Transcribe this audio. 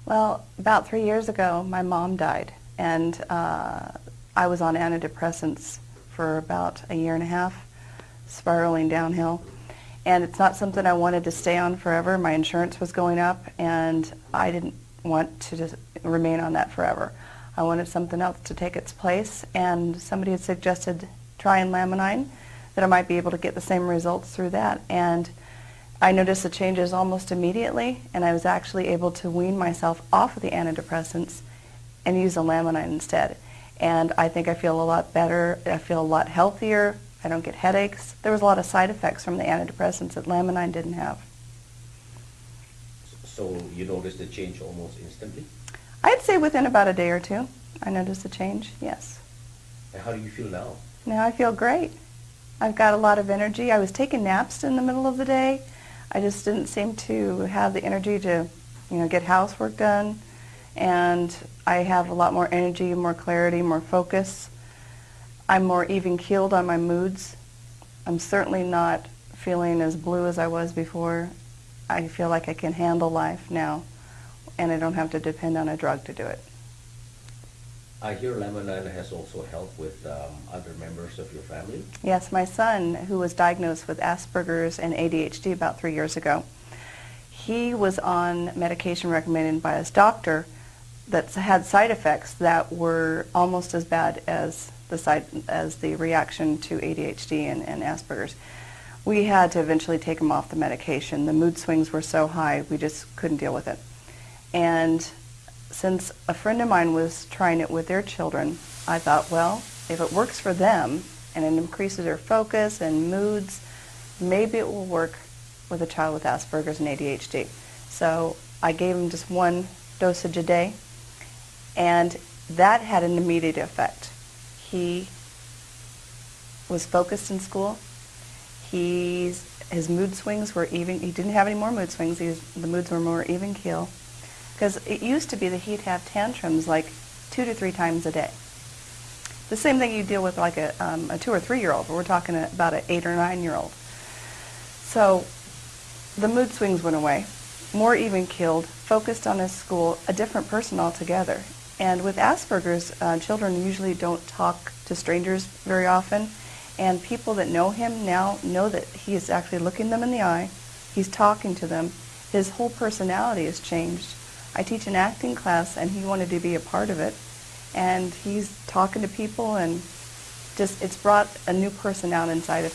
Well, about 3 years ago, my mom died, and I was on antidepressants for about a year and a half, spiraling downhill. And it's not something I wanted to stay on forever. My insurance was going up, and I didn't want to just remain on that forever. I wanted something else to take its place, and somebody had suggested trying Laminine, that I might be able to get the same results through that. And I noticed the changes almost immediately, and I was actually able to wean myself off of the antidepressants and use the Laminine instead. And I think I feel a lot better. I feel a lot healthier. I don't get headaches. There was a lot of side effects from the antidepressants that Laminine didn't have. So you noticed the change almost instantly? I'd say within about a day or two, I noticed a change, yes. And how do you feel now? Now I feel great. I've got a lot of energy. I was taking naps in the middle of the day. I just didn't seem to have the energy to, get housework done. And I have a lot more energy, more clarity, more focus. I'm more even-keeled on my moods. I'm certainly not feeling as blue as I was before. I feel like I can handle life now, and I don't have to depend on a drug to do it. I hear Laminine has also helped with other members of your family. Yes, my son, who was diagnosed with Aspergers and ADHD about 3 years ago, he was on medication recommended by his doctor that had side effects that were almost as bad as the reaction to ADHD and Asperger's. We had to eventually take him off the medication. The mood swings were so high, we just couldn't deal with it. And since a friend of mine was trying it with their children, I thought, well, if it works for them and it increases their focus and moods, maybe it will work with a child with Asperger's and ADHD. So I gave him just one dosage a day, and that had an immediate effect. He was focused in school. His mood swings were even. He didn't have any more mood swings. The moods were more even keel. Because it used to be that he'd have tantrums like 2 to 3 times a day. The same thing you deal with like a 2 or 3-year-old, but we're talking about an 8 or 9-year-old. So the mood swings went away, more even-keeled, focused on his school, a different person altogether. And with Asperger's, children usually don't talk to strangers very often, and people that know him now know that he is actually looking them in the eye, he's talking to them, his whole personality has changed. I teach an acting class, and he wanted to be a part of it, and he's talking to people, and just it's brought a new person out inside of